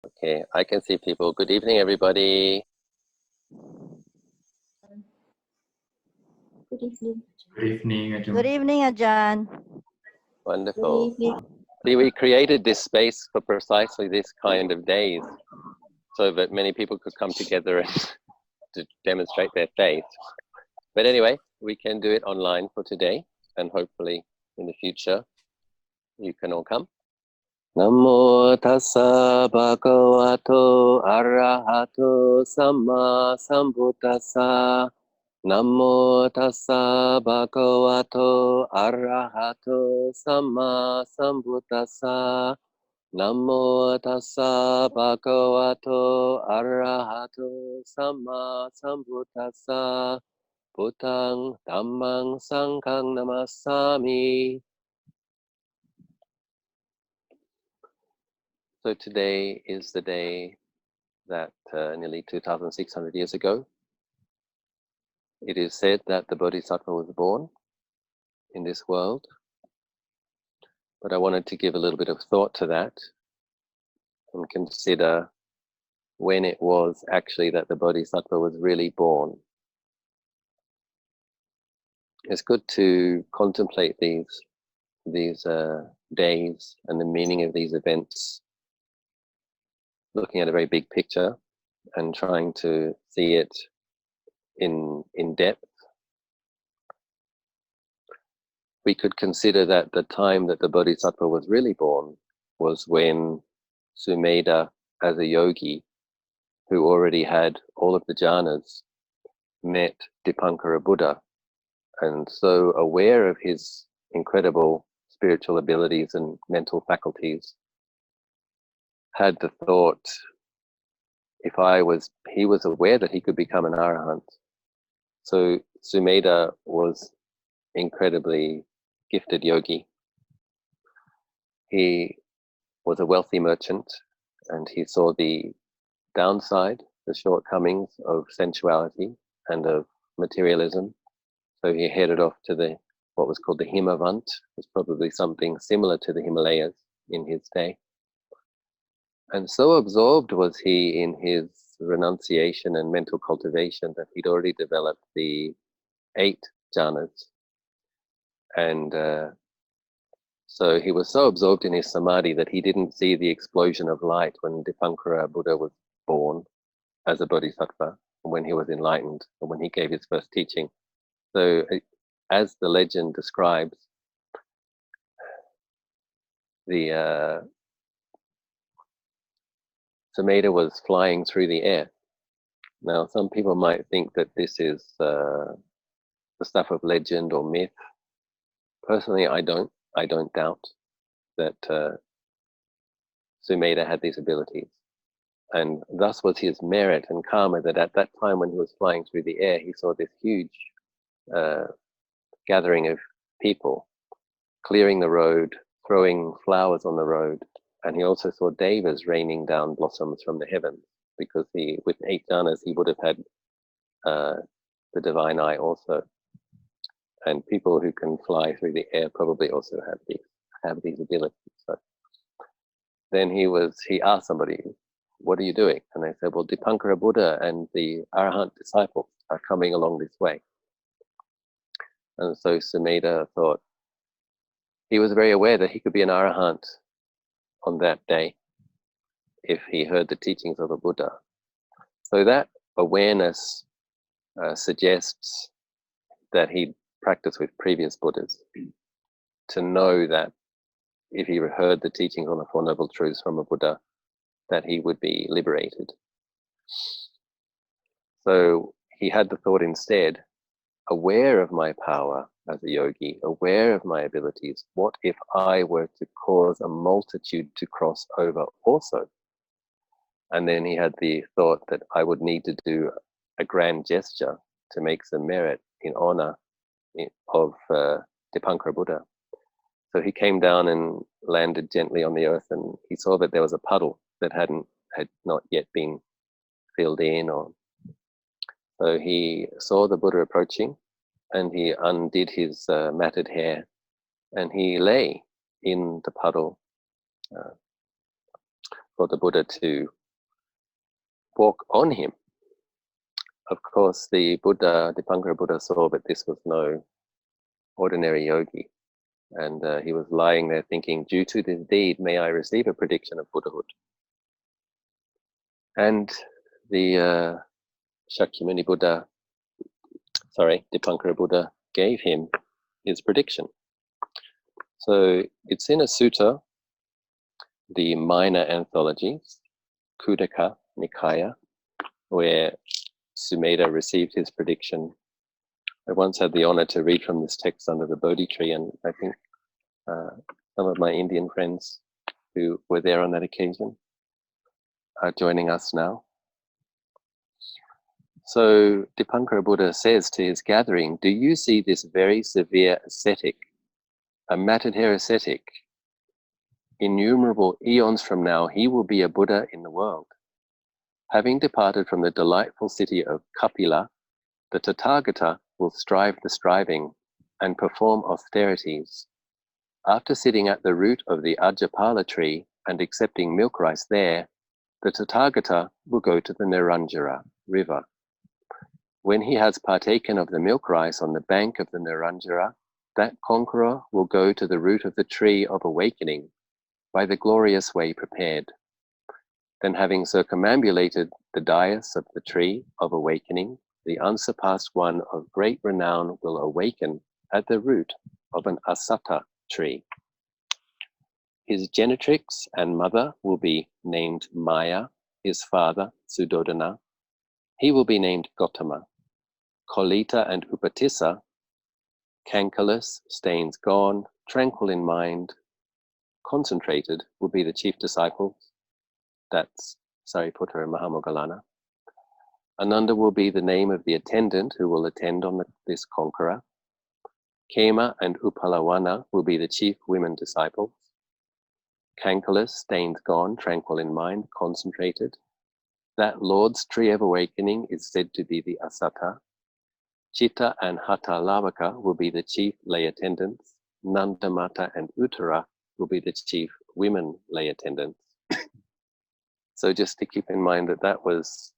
Okay, I can see people. Good evening, everybody. Good evening. Good evening, Ajahn. Good evening, Ajahn. Wonderful. Good evening. We created this space for precisely this kind of days, so that many people could come together and to demonstrate their faith. But anyway, we can do it online for today, and hopefully in the future you can all come. Namo tassa bhagavato arahato samma sambuddhassa. Namo tassa bhagavato arahato samma sambuddhassa. Namo tassa bhagavato arahato samma sambuddhassa. Buddhang dhammang sanghang namassami. So today is the day that nearly 2,600 years ago, it is said that the Bodhisattva was born in this world. But I wanted to give a little bit of thought to that and consider when it was actually that the Bodhisattva was really born. It's good to contemplate these days and the meaning of these events, looking at a very big picture and trying to see it in depth. We could consider that the time that the Bodhisattva was really born was when Sumedha, as a yogi who already had all of the jhanas, met Dipankara Buddha, and so aware of his incredible spiritual abilities and mental faculties, had the thought, he was aware that he could become an arahant. So Sumedha was incredibly gifted yogi. He was a wealthy merchant, and he saw the downside, the shortcomings of sensuality and of materialism. So he headed off to what was called the Himavant. It was probably something similar to the Himalayas in his day. And so absorbed was he in his renunciation and mental cultivation that he'd already developed the 8 jhanas. And so he was so absorbed in his samadhi that he didn't see the explosion of light when Dipankara Buddha was born as a bodhisattva, when he was enlightened, and when he gave his first teaching. So as the legend describes, the Sumedha was flying through the air. Now, some people might think that this is the stuff of legend or myth. Personally, I don't doubt that Sumedha had these abilities. And thus was his merit and karma that at that time when he was flying through the air, he saw this huge gathering of people clearing the road, throwing flowers on the road. And he also saw devas raining down blossoms from the heavens, because with 8 jhanas, he would have had the divine eye also. And people who can fly through the air probably also have these abilities. So then he asked somebody, "What are you doing?" And they said, "Well, Dipankara Buddha and the Arahant disciples are coming along this way." And so Sumedha thought, he was very aware that he could be an Arahant on that day if he heard the teachings of a Buddha. So that awareness suggests that he practiced with previous Buddhas, to know that if he heard the teachings on the Four Noble Truths from a Buddha, that he would be liberated. So he had the thought instead, aware of my power as a yogi, aware of my abilities, what if I were to cause a multitude to cross over also? And then he had the thought that I would need to do a grand gesture to make some merit in honor of Dipankara Buddha. So he came down and landed gently on the earth, and he saw that there was a puddle that had not yet been filled in. So he saw the Buddha approaching, and he undid his matted hair, and he lay in the puddle for the Buddha to walk on him. Of course, the Buddha, Dipankara Buddha, saw that this was no ordinary yogi. And he was lying there thinking, due to this deed, may I receive a prediction of Buddhahood. And the Shakyamuni Buddha, Dipankara Buddha, gave him his prediction. So it's in a sutta, the minor anthologies, Khuddaka Nikaya, where Sumedha received his prediction. I once had the honor to read from this text under the Bodhi tree, and I think some of my Indian friends who were there on that occasion are joining us now. So Dipankara Buddha says to his gathering, do you see this very severe ascetic, a matted hair ascetic? Innumerable eons from now, he will be a Buddha in the world. Having departed from the delightful city of Kapila, the Tathagata will strive the striving and perform austerities. After sitting at the root of the Ajapala tree and accepting milk rice there, the Tathagata will go to the Niranjara river. When he has partaken of the milk rice on the bank of the Niranjara, that conqueror will go to the root of the tree of awakening by the glorious way prepared. Then, having circumambulated the dais of the tree of awakening, the unsurpassed one of great renown will awaken at the root of an asata tree. His genetrix and mother will be named Maya, his father Suddhodana. He will be named Gotama. Kolita and Upatissa, cankerless, stains gone, tranquil in mind, concentrated, will be the chief disciples. That's Sariputta and Mahamoggallana. Ananda will be the name of the attendant who will attend on this conqueror. Kema and Upalawana will be the chief women disciples. Cankerless, stains gone, tranquil in mind, concentrated. That Lord's tree of awakening is said to be the Asata. Chitta and Hatha Lavaka will be the chief lay attendants. Nandamata and Uttara will be the chief women lay attendants. So just to keep in mind that was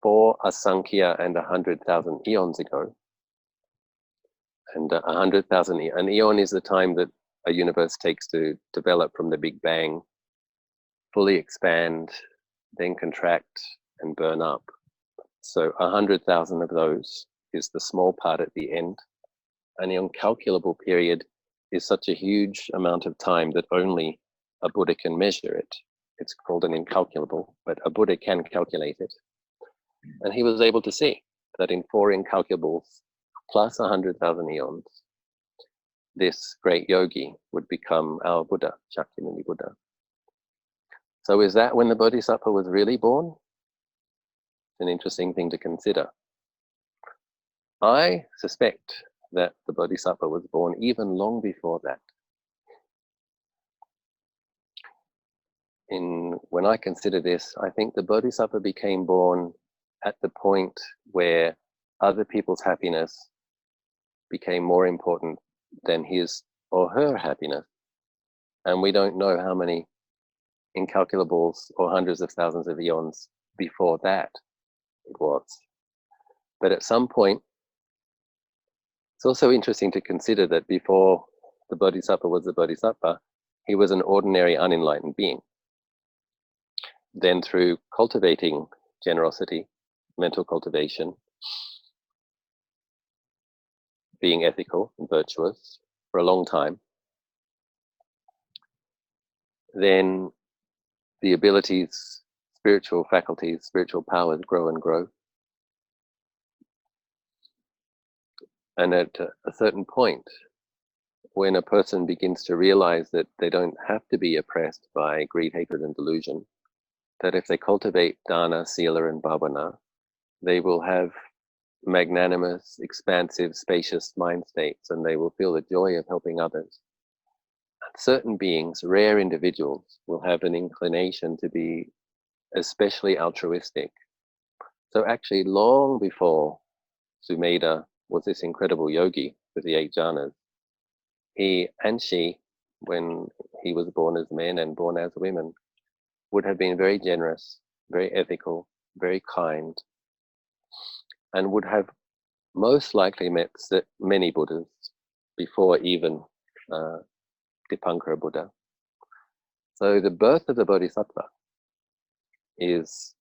4 asankhya and 100,000 eons ago. And 100,000, an eon is the time that a universe takes to develop from the Big Bang, fully expand, then contract and burn up. So 100,000 of those is the small part at the end. An incalculable period is such a huge amount of time that only a Buddha can measure it. It's called an incalculable, but a Buddha can calculate it. And he was able to see that in 4 incalculables plus 100,000 eons, this great yogi would become our Buddha, Shakyamuni Buddha. So is that when the Bodhisattva was really born? It's an interesting thing to consider. I suspect that the Bodhisattva was born even long before that. When I consider this, I think the Bodhisattva became born at the point where other people's happiness became more important than his or her happiness. And we don't know how many incalculables or hundreds of thousands of eons before that it was. But at some point, it's also interesting to consider that before the Bodhisattva was the Bodhisattva, he was an ordinary unenlightened being. Then through cultivating generosity, mental cultivation, being ethical and virtuous for a long time, then the abilities, spiritual faculties, spiritual powers grow and grow. And at a certain point, when a person begins to realize that they don't have to be oppressed by greed, hatred, and delusion, that if they cultivate dana, sila, and bhavana, they will have magnanimous, expansive, spacious mind states, and they will feel the joy of helping others. And certain beings, rare individuals, will have an inclination to be especially altruistic. So actually, long before Sumedha was this incredible yogi with the 8 jhanas, he and she, when he was born as men and born as women, would have been very generous very ethical, very kind, and would have most likely met many Buddhas before even Dipankara Buddha. So the birth of the Bodhisattva is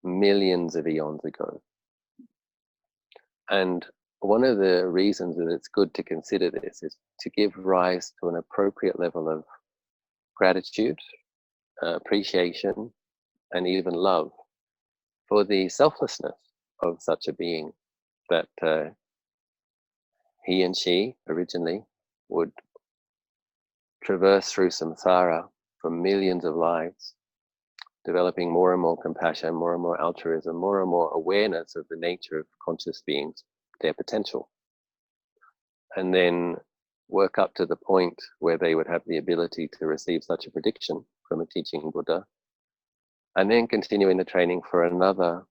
millions of eons ago. And one of the reasons that it's good to consider this is to give rise to an appropriate level of gratitude, appreciation, and even love for the selflessness of such a being, that he and she originally would traverse through samsara for millions of lives, developing more and more compassion, more and more altruism, more and more awareness of the nature of conscious beings, their potential. And then work up to the point where they would have the ability to receive such a prediction from a teaching Buddha, and then continuing the training for another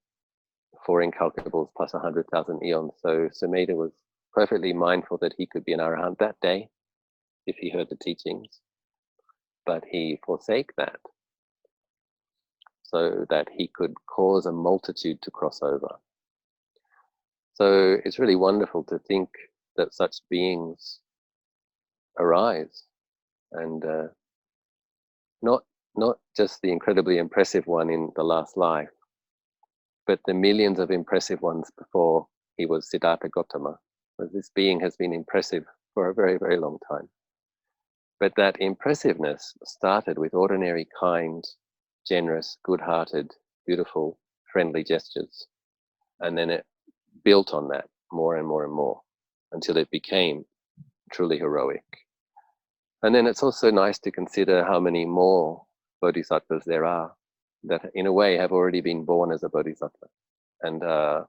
4 incalculables plus 100,000 eons. So Sumedha was perfectly mindful that he could be an arahant that day if he heard the teachings, but he forsake that so that he could cause a multitude to cross over. So it's really wonderful to think that such beings arise, and not just the incredibly impressive one in the last life, but the millions of impressive ones before he was Siddhartha Gautama. This being has been impressive for a very, very long time. But that impressiveness started with ordinary, kind, generous, good-hearted, beautiful, friendly gestures. And then it built on that more and more and more until it became truly heroic. And then it's also nice to consider how many more bodhisattvas there are that in a way have already been born as a bodhisattva and are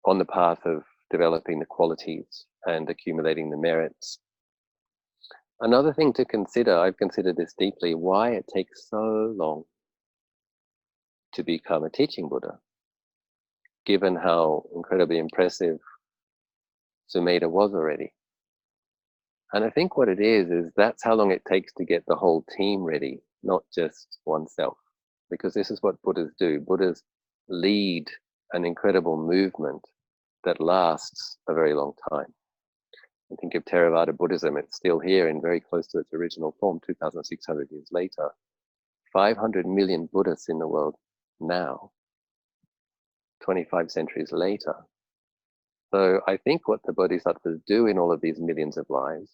on the path of developing the qualities and accumulating the merits. Another thing to consider, I've considered this deeply, why it takes so long to become a teaching Buddha, given how incredibly impressive Sumedha was already. And I think what it is that's how long it takes to get the whole team ready, not just oneself. Because this is what Buddhas do. Buddhas lead an incredible movement that lasts a very long time. I think of Theravada Buddhism, it's still here and very close to its original form, 2,600 years later. 500 million Buddhists in the world now, 25 centuries later. So I think what the Bodhisattvas do in all of these millions of lives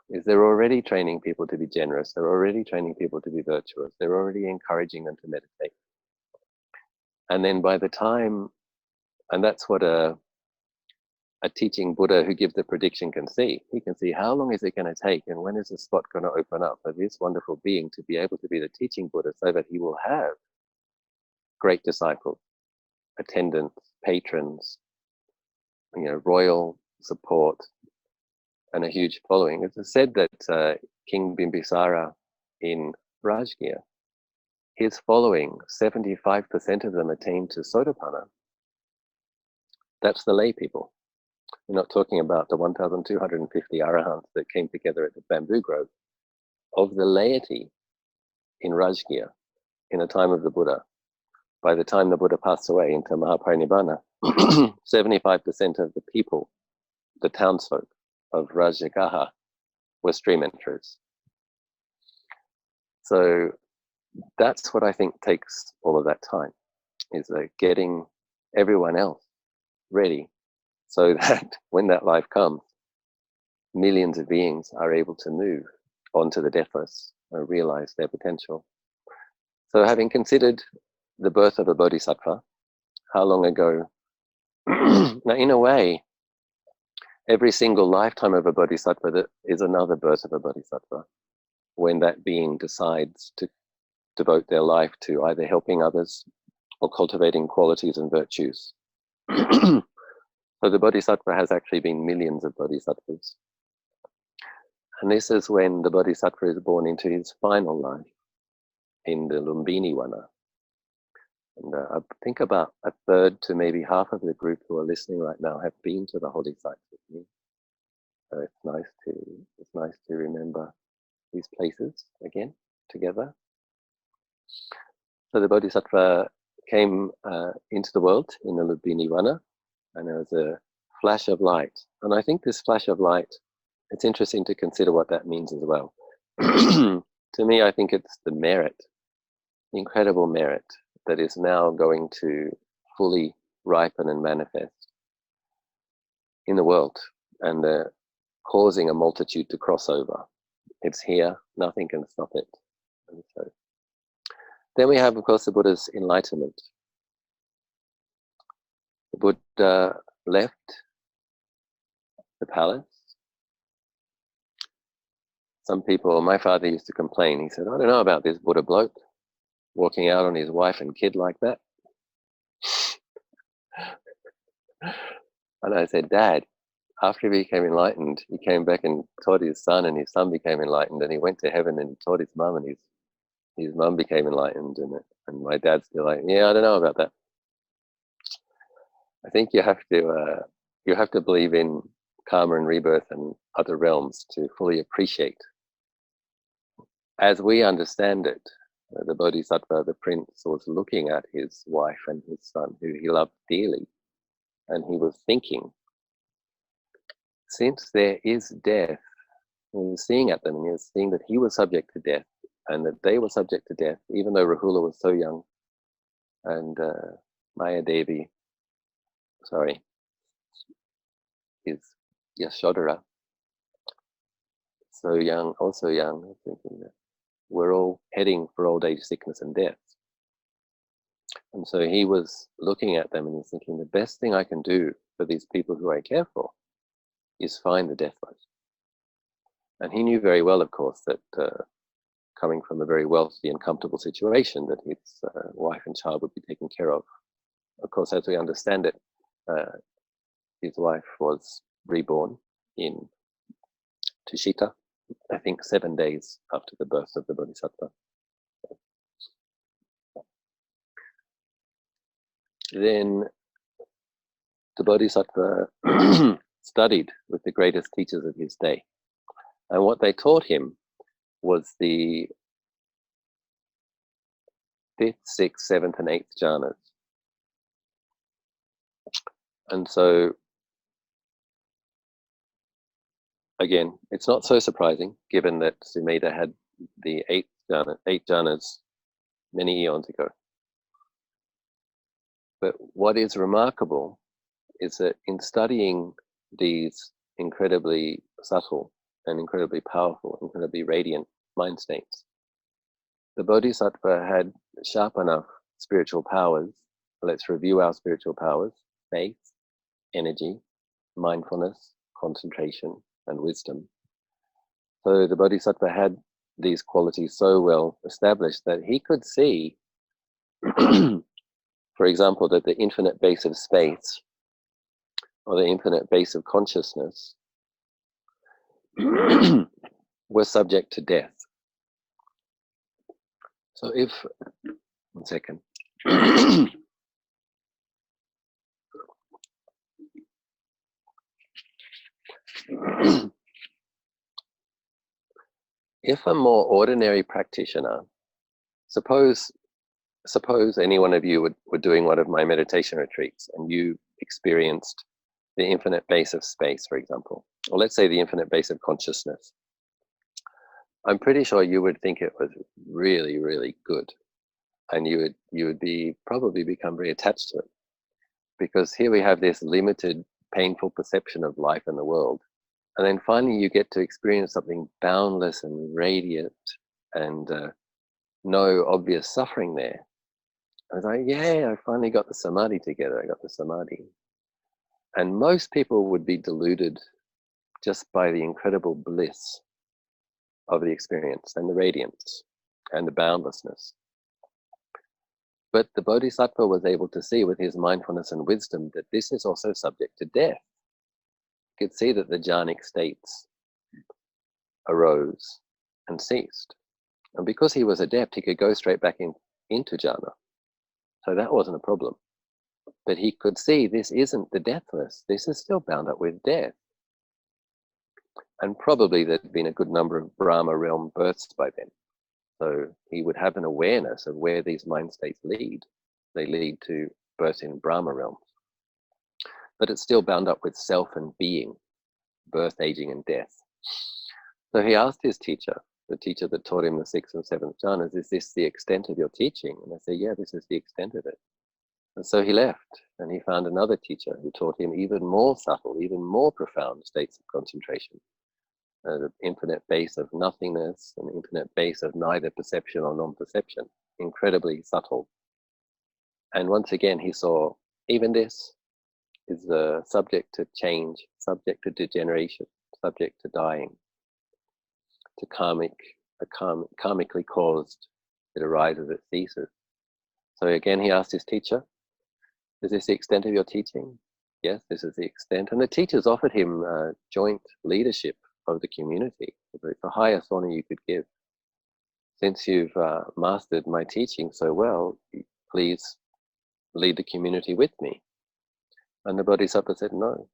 is they're already training people to be generous, they're already training people to be virtuous, they're already encouraging them to meditate. And then by the time, and that's what a teaching Buddha who gives the prediction can see. He can see how long is it going to take and when is the spot going to open up for this wonderful being to be able to be the teaching Buddha so that he will have great disciples, attendants, patrons, royal support, and a huge following. It's said that King Bimbisara in Rajgir, his following, 75% of them attained to Sotapanna. That's the lay people. We're not talking about the 1,250 arahants that came together at the bamboo grove. Of the laity in Rajgir, in the time of the Buddha, by the time the Buddha passed away into Mahaparinirvana, 75% of the people, the townsfolk of Rajagaha, were stream enterers. So that's what I think takes all of that time, is getting everyone else ready so that when that life comes, millions of beings are able to move onto the deathless and realize their potential. So having considered the birth of a bodhisattva, how long ago? Now, in a way, every single lifetime of a bodhisattva is another birth of a bodhisattva, when that being decides to devote their life to either helping others or cultivating qualities and virtues. So the bodhisattva has actually been millions of bodhisattvas. And this is when the bodhisattva is born into his final life in the Lumbini Vana. And I think about a third to maybe half of the group who are listening right now have been to the holy sites with me. So it's nice to remember these places again together. So the Bodhisattva came into the world in the Lumbini, and there was a flash of light. And I think this flash of light, it's interesting to consider what that means as well. To me, I think it's the merit, incredible merit, that is now going to fully ripen and manifest in the world, and causing a multitude to cross over. It's here, nothing can stop it. And so, then we have, of course, the Buddha's enlightenment. The Buddha left the palace. Some people, my father used to complain, he said, I don't know about this Buddha bloke walking out on his wife and kid like that. And I said, Dad, after he became enlightened, he came back and taught his son, and his son became enlightened, and he went to heaven and he taught his mum, and his mum became enlightened, and my dad's still like, yeah, I don't know about that. I think you have to believe in karma and rebirth and other realms to fully appreciate. As we understand it, the Bodhisattva, the prince, was looking at his wife and his son, who he loved dearly, and he was thinking, since there is death, he was seeing at them, and he was seeing that he was subject to death, and that they were subject to death, even though Rahula was so young, and Maya Devi, is Yashodhara, so young, also young, thinking that we're all heading for old age, sickness, and death. And so he was looking at them and he's thinking, the best thing I can do for these people who I care for is find the death light. And he knew very well, of course, that coming from a very wealthy and comfortable situation, that his wife and child would be taken care of. Of course, as we understand it, his wife was reborn in Tushita, I think 7 days after the birth of the Bodhisattva. Then the Bodhisattva studied with the greatest teachers of his day. And what they taught him was the 5th, 6th, 7th, and 8th jhanas. And so, again, it's not so surprising, given that Sumedha had the 8 jhanas many eons ago. But what is remarkable is that in studying these incredibly subtle and incredibly powerful, incredibly radiant mind states, the Bodhisattva had sharp enough spiritual powers. Let's review our spiritual powers: faith, energy, mindfulness, concentration, and wisdom. So the Bodhisattva had these qualities so well established that he could see, for example, that the infinite base of space, or the infinite base of consciousness, was subject to death. So if, one second. If a more ordinary practitioner, suppose any one of you were doing one of my meditation retreats and you experienced the infinite base of space, for example, or let's say the infinite base of consciousness, I'm pretty sure you would think it was really, really good, and you would probably become very attached to it, because here we have this limited, painful perception of life in the world, and then finally you get to experience something boundless and radiant, and no obvious suffering there. I was like, yeah, I finally got the samadhi together. I got the samadhi. And most people would be deluded just by the incredible bliss of the experience and the radiance and the boundlessness. But the Bodhisattva was able to see with his mindfulness and wisdom that this is also subject to death. He could see that the jhanic states arose and ceased. And because he was adept, he could go straight back into jhana. So that wasn't a problem. But he could see this isn't the deathless. This is still bound up with death. And probably there'd been a good number of Brahma realm births by then. So he would have an awareness of where these mind states lead. They lead to birth in Brahma realms. But it's still bound up with self and being, birth, aging, and death. So he asked his teacher, the teacher that taught him the 6th and 7th jhanas, is this the extent of your teaching? And they say, yeah, this is the extent of it. And so he left, and he found another teacher who taught him even more subtle, even more profound states of concentration. An infinite base of nothingness, an infinite base of neither perception or non-perception, incredibly subtle. And once again, he saw even this is subject to change, subject to degeneration, subject to dying, to karmically caused. It arises, it ceases. So again, he asked his teacher, is this the extent of your teaching? Yes, this is the extent. And the teachers offered him joint leadership of the community. It's the highest honor you could give. Since you've mastered my teaching so well, please lead the community with me. And the Bodhisattva said, no,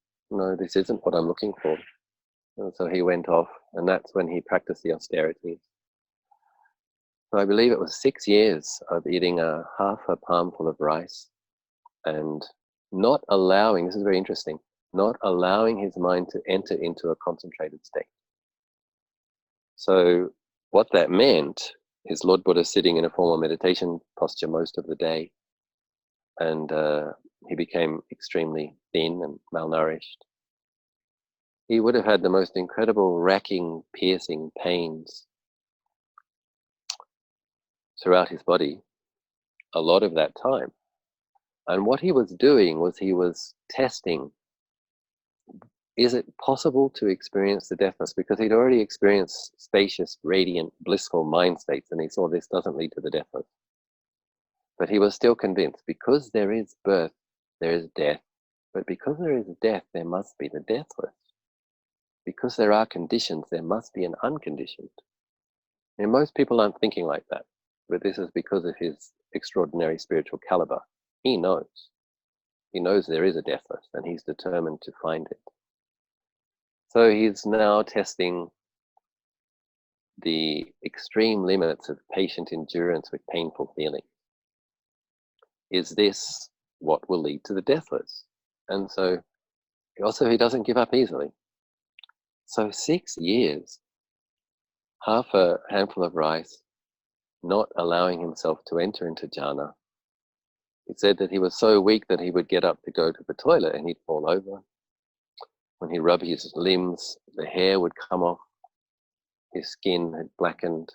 this isn't what I'm looking for. And so he went off, and that's when he practiced the austerities. So I believe it was 6 years of eating half a palmful of rice and not allowing, this is very interesting, not allowing his mind to enter into a concentrated state. So what that meant is Lord Buddha sitting in a formal meditation posture most of the day, and he became extremely thin and malnourished. He would have had the most incredible racking, piercing pains throughout his body a lot of that time. And what he was doing was he was testing, is it possible to experience the deathless? Because he'd already experienced spacious, radiant, blissful mind states, and he saw this doesn't lead to the deathless. But he was still convinced, because there is birth, there is death. But because there is death, there must be the deathless. Because there are conditions, there must be an unconditioned. And most people aren't thinking like that, but this is because of his extraordinary spiritual caliber. He knows. He knows there is a deathless, and he's determined to find it. So he's now testing the extreme limits of patient endurance with painful feelings. Is this what will lead to the deathless? And so also he doesn't give up easily. So 6 years, half a handful of rice, not allowing himself to enter into jhana. He said that he was so weak that he would get up to go to the toilet and he'd fall over. When he rubbed his limbs, the hair would come off. His skin had blackened.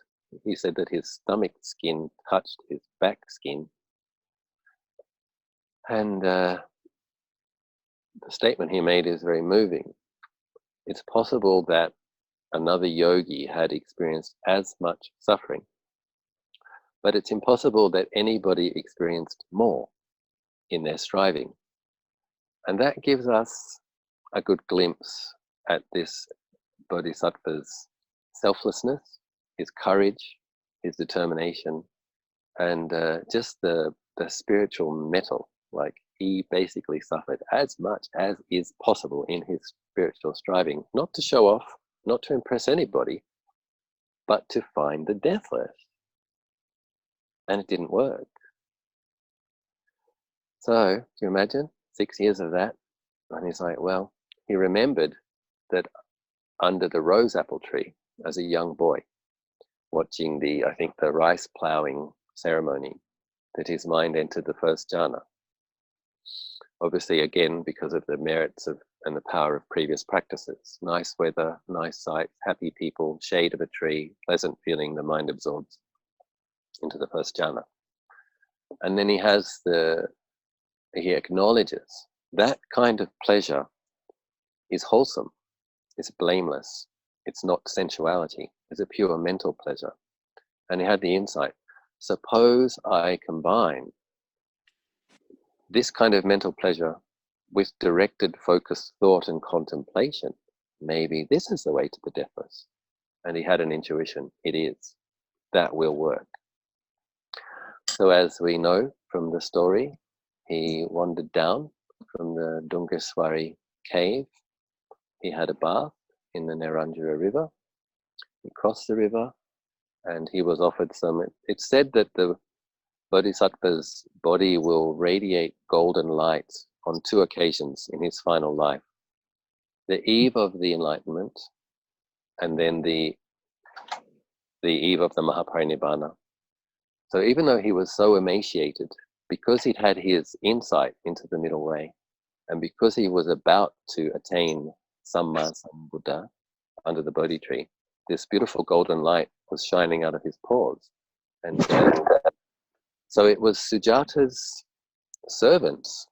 He said that his stomach skin touched his back skin. And the statement he made is very moving. It's possible that another yogi had experienced as much suffering, but it's impossible that anybody experienced more in their striving. And that gives us a good glimpse at this Bodhisattva's selflessness, his courage, his determination, and just the spiritual mettle. Like, he basically suffered as much as is possible in his spiritual striving, not to show off, not to impress anybody, but to find the deathless. And it didn't work. So, do you imagine 6 years of that? And he's like, well, he remembered that under the rose apple tree as a young boy, watching the rice ploughing ceremony, that his mind entered the first jhana. Obviously, again, because of the merits of and the power of previous practices. Nice weather, nice sights, happy people, shade of a tree, pleasant feeling, the mind absorbs into the first jhana. And then he acknowledges that kind of pleasure is wholesome, it's blameless, it's not sensuality, it's a pure mental pleasure. And he had the insight, suppose I combine this kind of mental pleasure with directed, focused thought and contemplation, maybe this is the way to the deathless. And he had an intuition, it is. That will work. So as we know from the story, he wandered down from the Dungaswari cave. He had a bath in the Neranjara river. He crossed the river, and he was offered some. It's said that the Bodhisattva's body will radiate golden light on 2 occasions in his final life: the eve of the Enlightenment, and then the eve of the Mahaparinirvana. So even though he was so emaciated, because he'd had his insight into the middle way, and because he was about to attain Samma Sambuddha under the Bodhi tree, this beautiful golden light was shining out of his pores. And so it was Sujata's servants,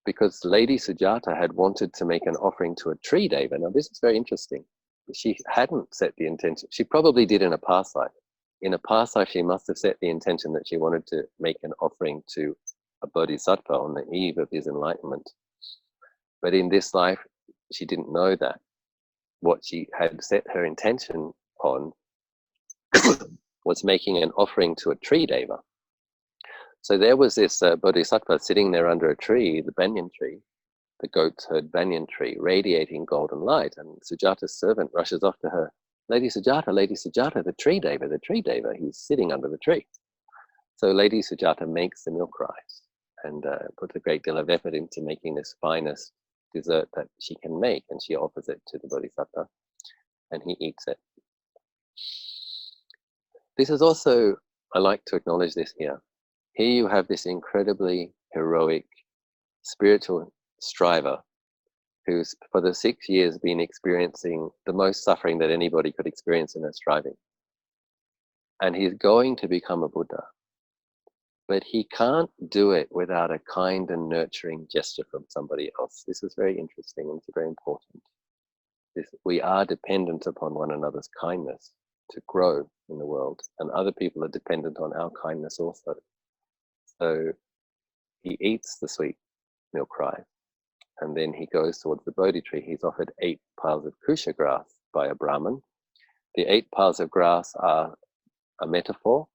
because Lady Sujata had wanted to make an offering to a tree deva. Now this is very interesting. She hadn't set the intention. She probably did in a past life. In a past life, she must have set the intention that she wanted to make an offering to a bodhisattva on the eve of his enlightenment. But in this life, she didn't know that. What she had set her intention on was making an offering to a tree deva. So there was this bodhisattva sitting there under a tree, the banyan tree, the goats herd banyan tree, radiating golden light. And Sujata's servant rushes off to her, Lady Sujata, the tree deva, he's sitting under the tree. So Lady Sujata makes the milk rice and puts a great deal of effort into making this finest dessert that she can make, and she offers it to the bodhisattva, and he eats it. This is also, I like to acknowledge this here. Here you have this incredibly heroic spiritual striver who's for the 6 years been experiencing the most suffering that anybody could experience in their striving. And he's going to become a Buddha. But he can't do it without a kind and nurturing gesture from somebody else. This is very interesting and it's very important. We are dependent upon one another's kindness to grow in the world, and other people are dependent on our kindness also. So he eats the sweet milk rice, and then he goes towards the Bodhi tree. He's offered 8 piles of kusha grass by a Brahmin. The 8 piles of grass are a metaphor.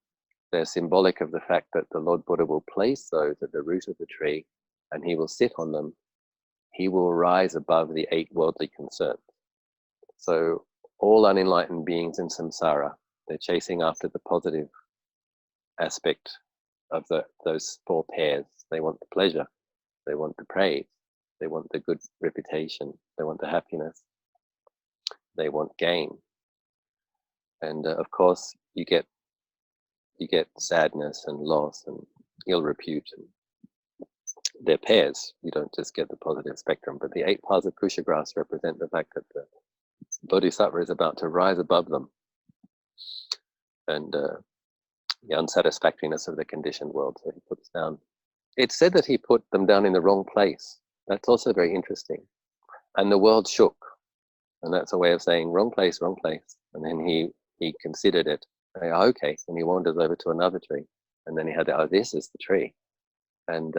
They're symbolic of the fact that the Lord Buddha will place those at the root of the tree, and he will sit on them. He will rise above the 8 worldly concerns. So all unenlightened beings in samsara, they're chasing after the positive aspect of those 4 pairs. They want the pleasure, they want the praise, they want the good reputation, they want the happiness, they want gain. And of course, you get sadness and loss and ill repute. And they're pairs. You don't just get the positive spectrum. But the 8 piles of kusha grass represent the fact that the Bodhisattva is about to rise above them, and the unsatisfactoriness of the conditioned world. So he puts down. It's said that he put them down in the wrong place. That's also very interesting. And the world shook. And that's a way of saying wrong place, wrong place. And then he considered it. Okay, and he wanders over to another tree, and then he had this is the tree. And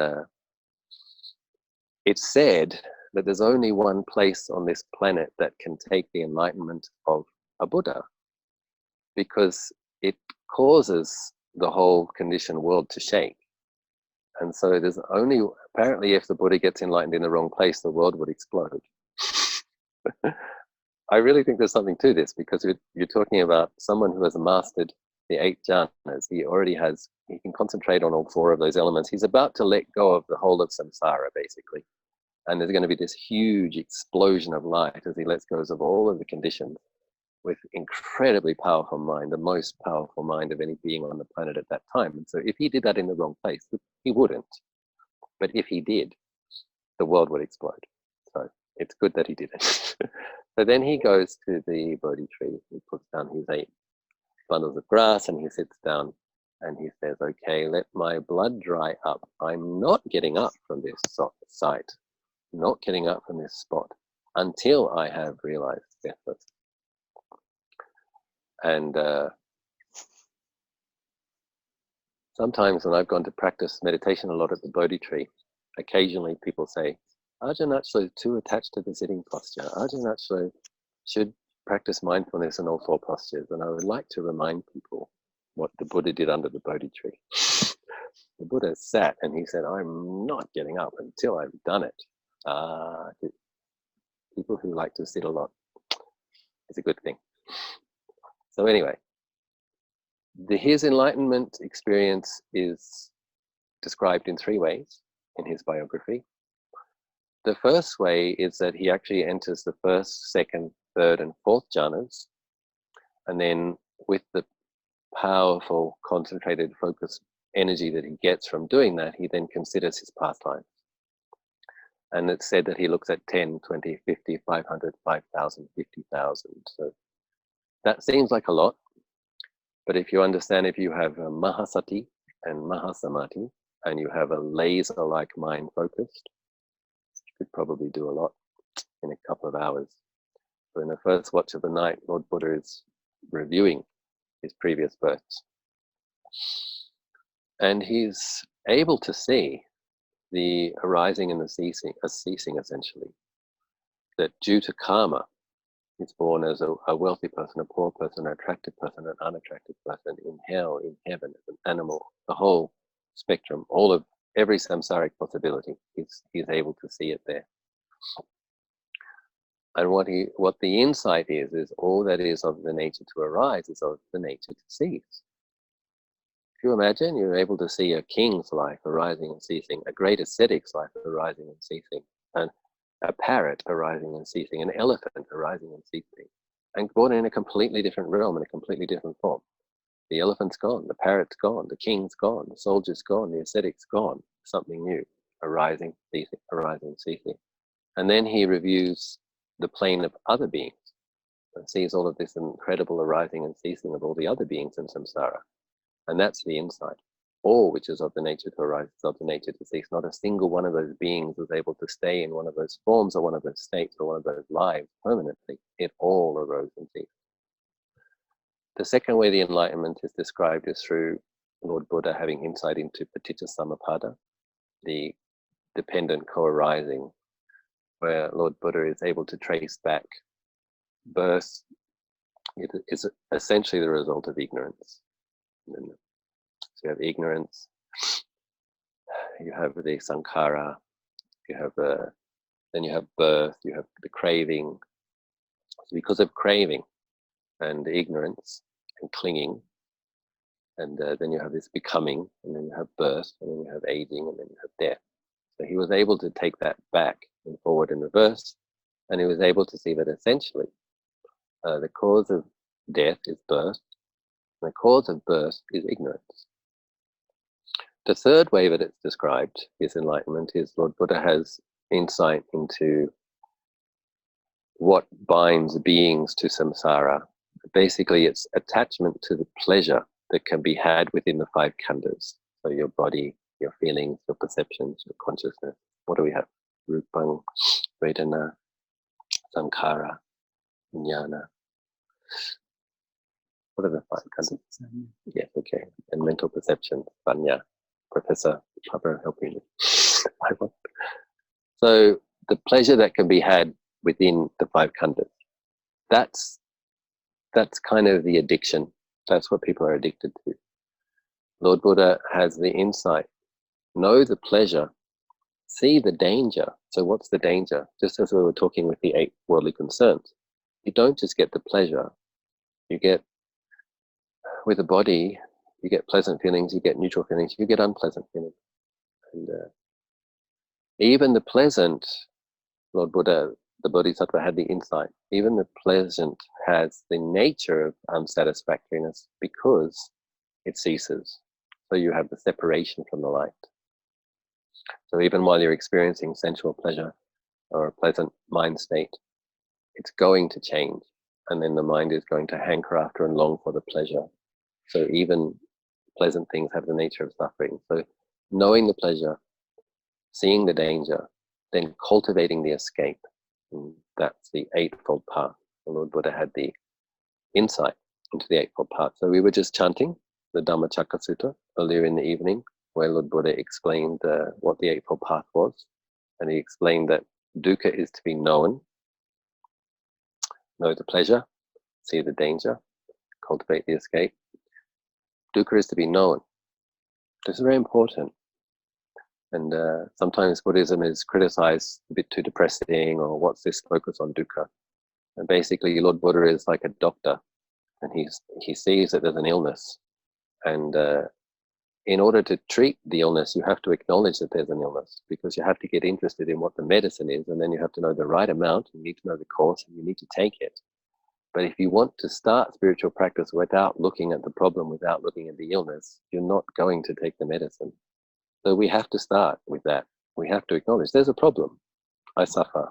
it's said that there's only one place on this planet that can take the enlightenment of a Buddha, because it causes the whole conditioned world to shake. And so there's only, apparently if the Buddha gets enlightened in the wrong place, the world would explode. I really think there's something to this, because you're talking about someone who has mastered the 8 jhanas. He can concentrate on all 4 of those elements. He's about to let go of the whole of samsara, basically. And there's going to be this huge explosion of light as he lets go of all of the conditions, with incredibly powerful mind, the most powerful mind of any being on the planet at that time. And so if he did that in the wrong place, he wouldn't. But if he did, the world would explode. So it's good that he did it. So then he goes to the Bodhi tree. He puts down his 8 bundles of grass, and he sits down and he says, okay, let my blood dry up. I'm not getting up from this site, not getting up from this spot until I have realized deathless. And sometimes when I've gone to practice meditation a lot at the Bodhi tree, occasionally people say, Ajahn Achalo is too attached to the sitting posture. Ajahn Achalo should practice mindfulness in all 4 postures. And I would like to remind people what the Buddha did under the Bodhi tree. The Buddha sat and he said, I'm not getting up until I've done it. People who like to sit a lot is a good thing. So anyway, His enlightenment experience is described in 3 ways in his biography. The first way is that he actually enters the first, second, third, and fourth jhanas, and then with the powerful, concentrated, focused energy that he gets from doing that, he then considers his pastimes. And it's said that he looks at 10, 20, 50, 500, 5,000, 50,000. So that seems like a lot. But if you understand, if you have a Mahasati and Mahasamadhi, and you have a laser-like mind focused, you could probably do a lot in a couple of hours. So in the first watch of the night, Lord Buddha is reviewing his previous births. And he's able to see the arising and the ceasing essentially. That due to karma, he's born as a wealthy person, a poor person, an attractive person, an unattractive person, in hell, in heaven, as an animal, the whole spectrum, all of every samsaric possibility, he's able to see it there. And what the insight is all that is of the nature to arise is of the nature to cease. If you imagine, you're able to see a king's life arising and ceasing, a great ascetic's life arising and ceasing, and a parrot arising and ceasing, an elephant arising and ceasing, and born in a completely different realm, in a completely different form. The elephant's gone, the parrot's gone, the king's gone, the soldier's gone, the ascetic's gone, something new, arising, ceasing. And then he reviews the plane of other beings and sees all of this incredible arising and ceasing of all the other beings in samsara. And that's the insight. All which is of the nature to arise is of the nature to cease. Not a single one of those beings is able to stay in one of those forms or one of those states or one of those lives permanently. It all arose and ceased. The second way the enlightenment is described is through Lord Buddha having insight into paticca samuppada, the dependent co-arising, where Lord Buddha is able to trace back birth. It is essentially the result of ignorance. So you have ignorance, you have the sankhara, then you have birth, you have the craving. So because of craving and ignorance and clinging, and then you have this becoming, and then you have birth, and then you have aging, and then you have death. So he was able to take that back and forward and reverse, and he was able to see that essentially the cause of death is birth, and the cause of birth is ignorance. The third way that it's described, his enlightenment, is Lord Buddha has insight into what binds beings to samsara. Basically, it's attachment to the pleasure that can be had within the 5 khandhas. So your body, your feelings, your perceptions, your consciousness. What do we have? Rupang, Vedana, Sankhara, Jnana. What are the 5 khandhas? Yes, okay. And mental perception, Panya. Professor Papa helping me. So the pleasure that can be had within the 5 khandhas, that's kind of the addiction. That's what people are addicted to. Lord Buddha has the insight. Know the pleasure, see the danger. So what's the danger? Just as we were talking with the 8 worldly concerns, you don't just get the pleasure. You get, with the body, you get pleasant feelings, you get neutral feelings, you get unpleasant feelings. And even the pleasant, Lord Buddha, the Bodhisattva had the insight, even the pleasant has the nature of unsatisfactoriness because it ceases. So you have the separation from the light. So even while you're experiencing sensual pleasure or a pleasant mind state, it's going to change. And then the mind is going to hanker after and long for the pleasure. So even pleasant things have the nature of suffering. So knowing the pleasure, seeing the danger, then cultivating the escape. And that's the 8-fold path. The Lord Buddha had the insight into the 8-fold path. So we were just chanting the Dhamma Sutta earlier in the evening, where Lord Buddha explained what the 8-fold path was. And he explained that dukkha is to be known, know the pleasure, see the danger, cultivate the escape. Dukkha is to be known. This is very important. And sometimes Buddhism is criticized a bit too depressing, or what's this focus on dukkha? And basically Lord Buddha is like a doctor, and he sees that there's an illness, And in order to treat the illness, you have to acknowledge that there's an illness, because you have to get interested in what the medicine is, and then you have to know the right amount, you need to know the course, and you need to take it. But if you want to start spiritual practice without looking at the problem, without looking at the illness, you're not going to take the medicine. So we have to start with that. We have to acknowledge there's a problem. I suffer.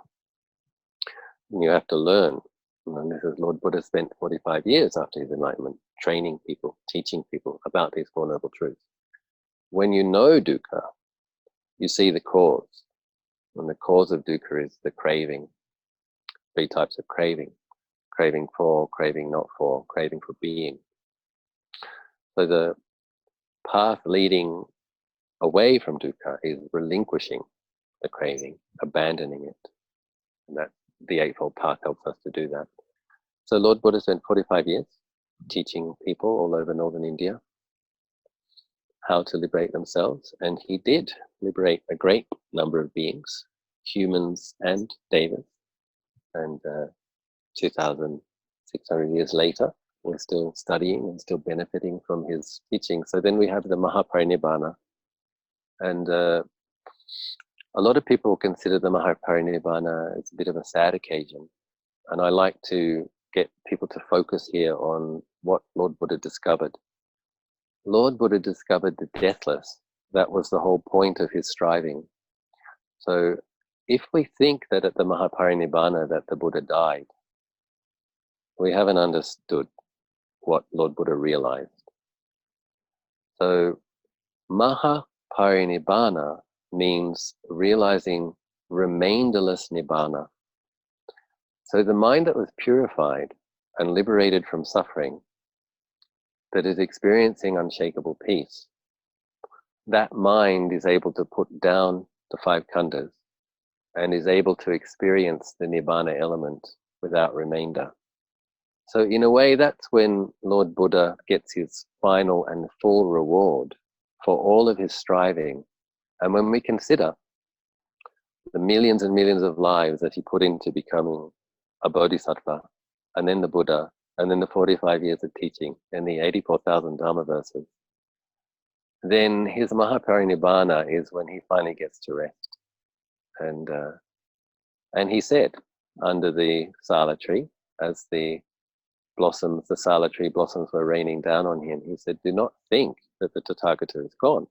And you have to learn. And this is Lord Buddha spent 45 years after his enlightenment training people, teaching people about these Four Noble Truths. When you know dukkha, you see the cause. And the cause of dukkha is the craving. 3 types of craving. Craving for, craving not for, craving for being. So the path leading away from dukkha is relinquishing the craving, abandoning it. And that the Eightfold Path helps us to do that. So Lord Buddha spent 45 years teaching people all over northern India how to liberate themselves, and he did liberate a great number of beings, humans and devas. And 2,600 years later, we're still studying and still benefiting from his teaching. So then we have the Mahaparinirvana. And a lot of people consider the Mahaparinirvana as a bit of a sad occasion. And I like to get people to focus here on what Lord Buddha discovered. Lord Buddha discovered the deathless. That was the whole point of his striving. So if we think that at the Mahaparinirvana that the Buddha died, we haven't understood what Lord Buddha realized. So Mahaparinirvana means realizing remainderless nibbana. So the mind that was purified and liberated from suffering, that is experiencing unshakable peace, that mind is able to put down the 5 khandhas and is able to experience the nibbana element without remainder. So in a way, that's when Lord Buddha gets his final and full reward for all of his striving. And when we consider the millions and millions of lives that he put into becoming a Bodhisattva, and then the Buddha, and then the 45 years of teaching, and the 84,000 Dhamma verses, then his Mahaparinirvana is when he finally gets to rest. And he said, under the sala tree, as the sala tree blossoms were raining down on him, he said, do not think that the Tathagata is gone.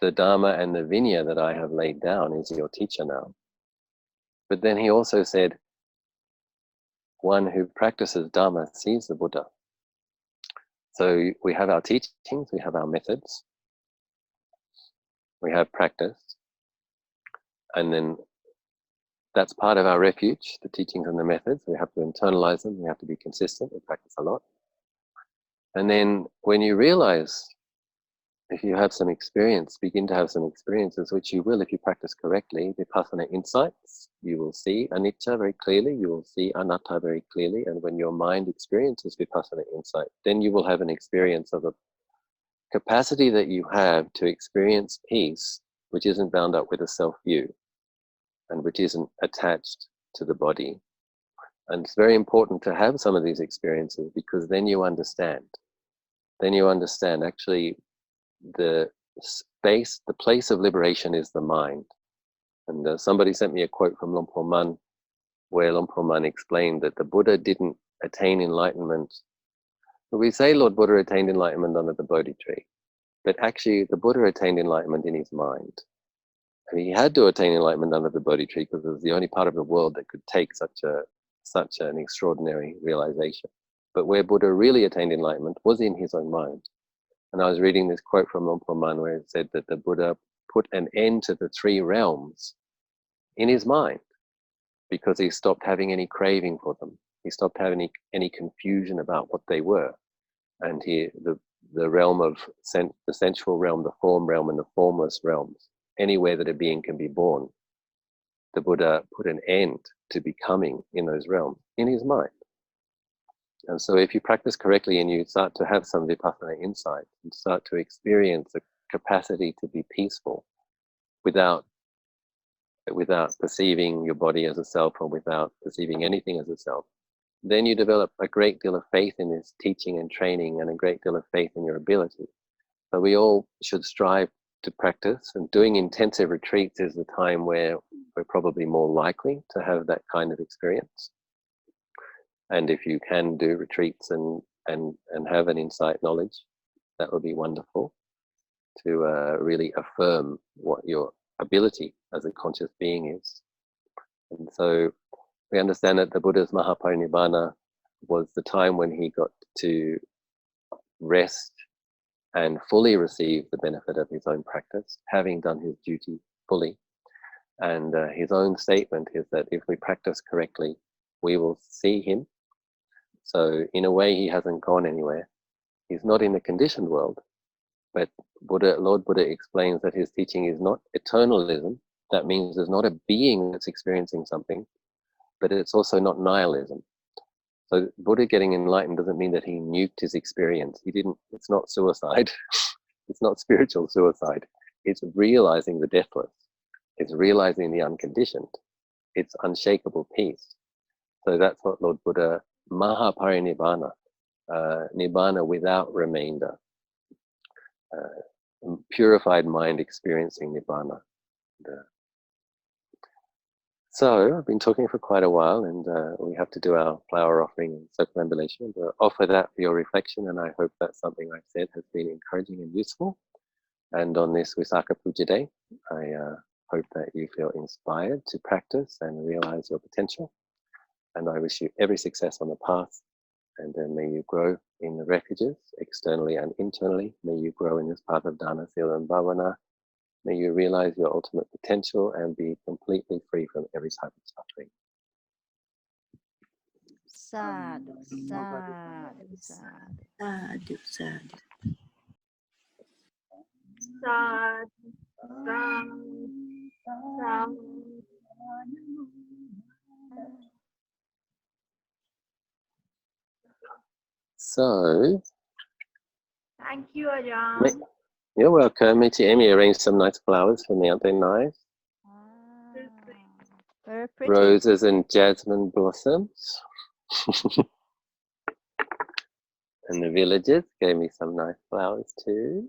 The Dhamma and the Vinaya that I have laid down is your teacher now. But then he also said, one who practices Dhamma sees the Buddha. So we have our teachings, we have our methods, we have practice, and then that's part of our refuge, the teachings and the methods. We have to internalize them, we have to be consistent, we practice a lot. And then when you realize, if you have some experience, begin to have some experiences, which you will if you practice correctly, vipassana insights, you will see anicca very clearly, you will see anatta very clearly, and when your mind experiences vipassana insight, then you will have an experience of a capacity that you have to experience peace, which isn't bound up with a self-view, and which isn't attached to the body. And it's very important to have some of these experiences, because then you understand. Then you understand actually the place of liberation is the mind. And somebody sent me a quote from Luang Por Man, where Luang Por Man explained that the Buddha didn't attain enlightenment. We say Lord Buddha attained enlightenment under the Bodhi tree, but actually the Buddha attained enlightenment in his mind. And he had to attain enlightenment under the Bodhi tree because it was the only part of the world that could take such an extraordinary realization. But where Buddha really attained enlightenment was in his own mind. And I was reading this quote from Luang Por Man where it said that the Buddha put an end to the 3 realms in his mind because he stopped having any craving for them. He stopped having any confusion about what they were. And the realm of the sensual realm, the form realm, and the formless realms, anywhere that a being can be born, the Buddha put an end to becoming in those realms in his mind. And so if you practice correctly and you start to have some vipassana insight and start to experience the capacity to be peaceful without perceiving your body as a self or without perceiving anything as a self, then you develop a great deal of faith in this teaching and training and a great deal of faith in your ability. So we all should strive to practice, and doing intensive retreats is the time where we're probably more likely to have that kind of experience. And if you can do retreats and have an insight knowledge, that would be wonderful to really affirm what your ability as a conscious being is. And so we understand that the Buddha's Mahaparinirvana was the time when he got to rest and fully receive the benefit of his own practice, having done his duty fully. And his own statement is that if we practice correctly, we will see him. So in a way, he hasn't gone anywhere. He's not in the conditioned world, but Lord Buddha explains that his teaching is not eternalism. That means there's not a being that's experiencing something, but it's also not nihilism. So Buddha getting enlightened doesn't mean that he nuked his experience. He didn't. It's not suicide. It's not spiritual suicide. It's realizing the deathless. It's realizing the unconditioned. It's unshakable peace. So that's what Lord Buddha, Mahaparinirvana, Nibbana without remainder, purified mind experiencing Nibbana. So I've been talking for quite a while, and we have to do our flower offering and circumnambulation. We'll offer that for your reflection, and I hope that something I've said has been encouraging and useful. And on this Visakha Puja Day, I hope that you feel inspired to practice and realize your potential. And I wish you every success on the path, and may you grow in the refuges, externally and internally. May you grow in this path of Dana, Sila and Bhavana. May you realize your ultimate potential and be completely free from every type of suffering. Sadhu, sadhu, sadhu. Sadhu, So, thank you, Ajahn. You're welcome. Michi Amy arranged some nice flowers for me, aren't they nice? Very pretty. Roses and jasmine blossoms. And the villagers gave me some nice flowers too.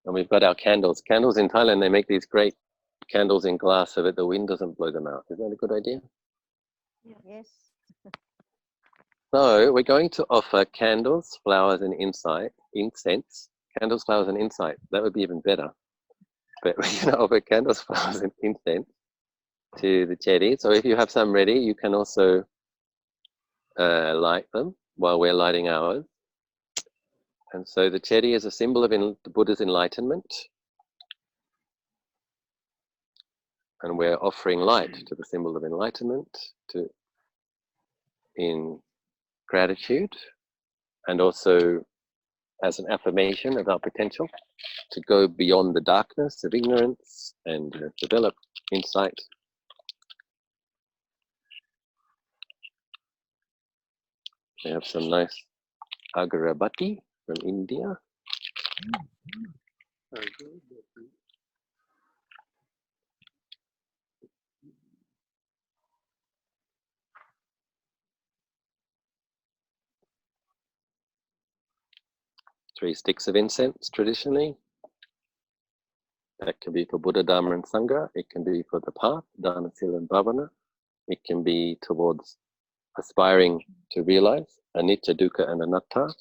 And we've got our candles. Candles in Thailand, they make these great candles in glass so that the wind doesn't blow them out. Isn't that a good idea? Yes. So we're going to offer candles, flowers, and incense. Candles, flowers, and insight. That would be even better. But we're going to offer candles, flowers, and incense to the chedi. So if you have some ready, you can also light them while we're lighting ours. And so the chedi is a symbol of the Buddha's enlightenment. And we're offering light to the symbol of enlightenment in gratitude, and also as an affirmation of our potential to go beyond the darkness of ignorance and develop insight. We have some nice agarabati from India. Three sticks of incense traditionally. That can be for Buddha, Dhamma, and Sangha. It can be for the path, Dana, Sila, and Bhavana. It can be towards aspiring to realize anicca, dukkha, and anatta.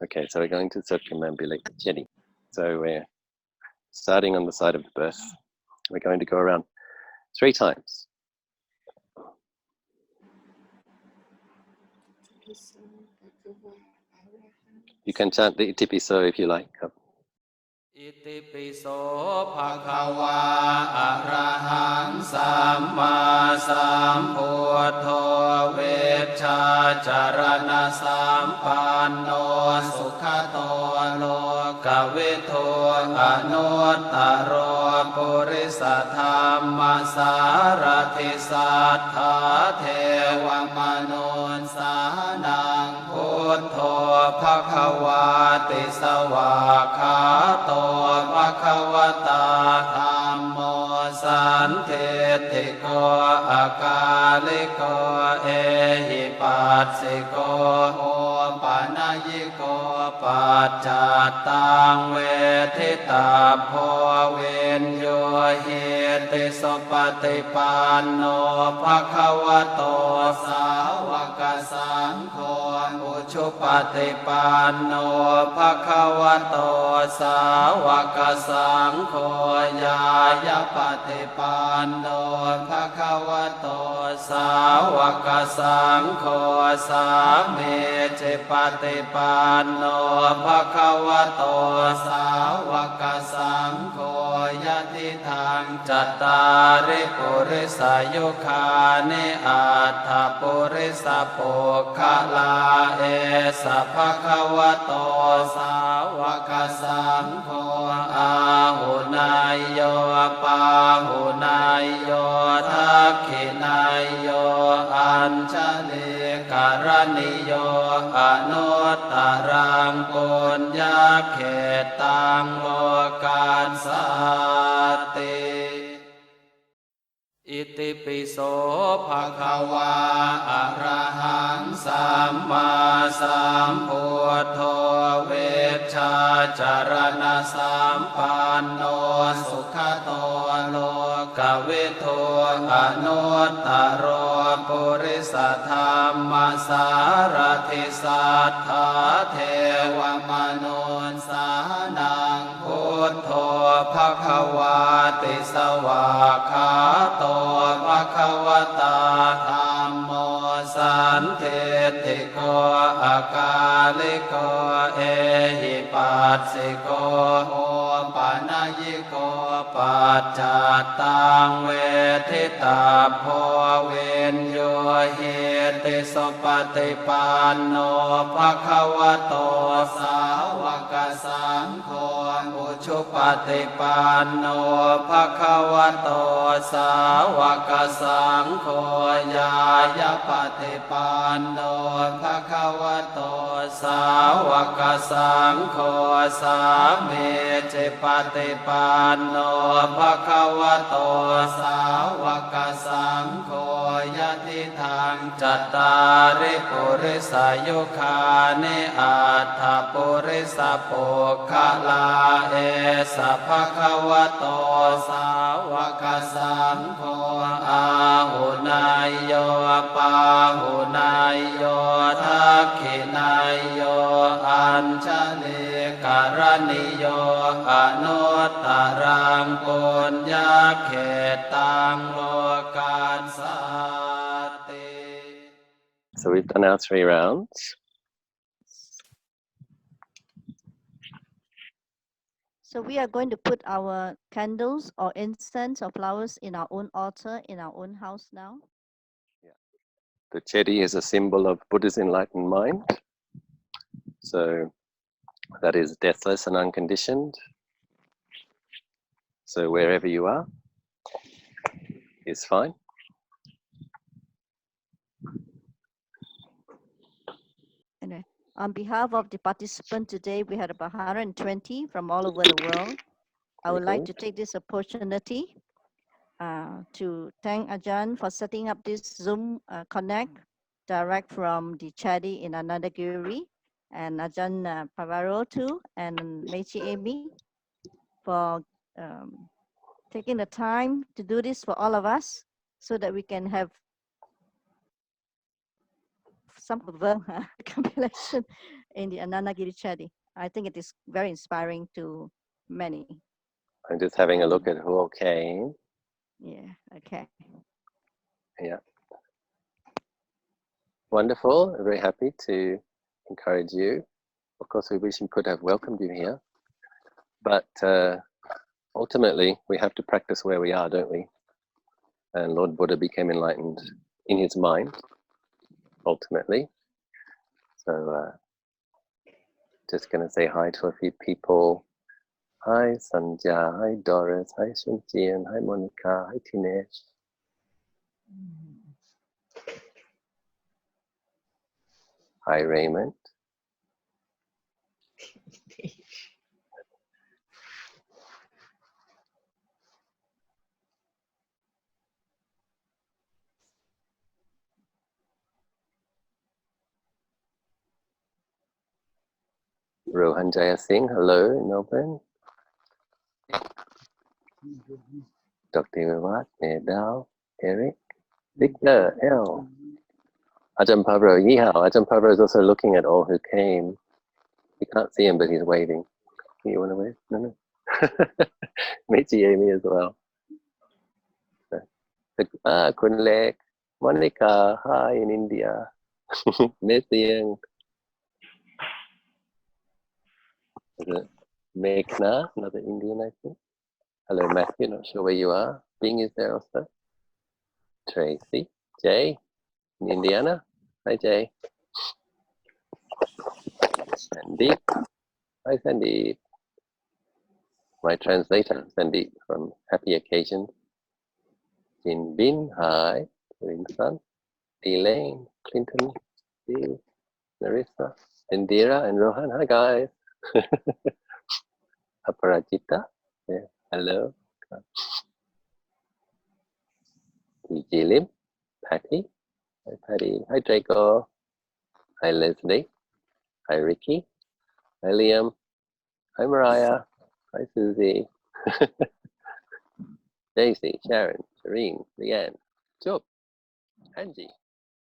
Okay, so we're going to circumnambulate the chedi. So we're starting on the side of the birth. We're going to go around 3 times. You can chant the Itipiso if you like. Iti piso bhagava arahang samma sambuddho veccha charana sampanno sukhato lokavitto anuttaro purisa dhamma sarathi sattha deva manunsanang buddho bhagavati sawakhatoภควตาธัมโมสัน เทติโกอากาลิโกเอหิปัสสิโกโอปานายิโกปัจจัตตังเวทิตาโพเวนโยเหติสปฏิปันโนภควโตสาวกสังโฆอุชุปฏิปันโนภควโตสาวกสังโฆญายปฏิปันโนภควโตสาวกสังโฆสาเมจิปฏิปันโนภควโตสาวกสังโฆยะติทางจัตตาริปุริสายุคานิอัตถปุริสปุคลาเอสะภควโตสาวกสังโฆอาหุนายโยปาหุนายโยทักขินายโยอัญชลิกรณิโยอนุตตรังปุญญเขตังโลกัสสติอิติปิโสภะคะวาอะระหังสัมมาสัมพุทโธเวชชาจารณะสัมปันโนสุขโตโลกวิทูอนุตตโรปุริสธรรมสารถิสัทธาเทวมนุสสานังพุทโธภควาติสวากขาโตภควตาธัมโมสันเทติโกอากาลิโกเอหิปัสสิโกโอปานายิโกปัจจัตตังเวทิตาโพเวนโยเหติสปฏิปันโนภควโตสาวกสังโฆอุชุปฏิปันโนภควโตสาวกสังโฆญายปฏิปันโนภควโตสาวกสังโฆสาเมจิปฏิปันโนภควโตสาวกสังโฆยะติทางจัตตาริปุริสายุคานิอัตถปุริสปุคลาเอสะภควโตสาวกสังโฆอาหุนายโยปาหุนายโยทักขินายโยอัญชลิกรณิโยอนุตตรังปุญญเขตังโลกัสสติ So we've done our 3 rounds. So we are going to put our candles or incense or flowers in our own altar, in our own house now. The chedi is a symbol of Buddha's enlightened mind. So that is deathless and unconditioned. So wherever you are is fine. Anyway, on behalf of the participants today, we had about 120 from all over the world. I would like to take this opportunity to thank Ajahn for setting up this Zoom Connect direct from the chedi in Anandagiri, and Ajahn Pavaro too, and Mechi Amy for taking the time to do this for all of us so that we can have some compilation in the Anandagiri chedi. I think it is very inspiring to many. I'm just having a look at who all came. Yeah, okay. Yeah. Wonderful. Very happy to encourage you. Of course, we wish we could have welcomed you here. But ultimately, we have to practice where we are, don't we? And Lord Buddha became enlightened in his mind, ultimately. So just going to say hi to a few people. Hi Sandhya, hi Doris, hi Shunjian, hi Monica, hi Tinesh. Hi Raymond. Rohan Jaya Singh, hello in Melbourne. Dr. Vivat, Nedal, Eric, Victor, L. Ajahn Pablo, Yihao. Ajahn Pablo is also looking at all who came. You can't see him, but he's waving. You want to wave? No. Michi Amy as well. Kunlek, Monica, hi in India. Miss Young. Is it Meghna, another Indian, I think? Hello, Matthew, not sure where you are. Bing is there also. Tracy, Jay, in Indiana. Hi, Jay. Sandeep. Hi, Sandeep. My translator, Sandeep, from Happy Occasion. Jin Bin, hi. Lin Sun, Elaine, Clinton, Steve, Narissa, Indira, and Rohan. Hi, guys. Aparajita, yeah. Hello. PG Lim, Patty. Hi, Patty. Hi, Draco. Hi, Leslie. Hi, Ricky. Hi, Liam. Hi, Mariah. Hi, Susie. Daisy, Sharon, Shireen, Leanne, Job, Angie.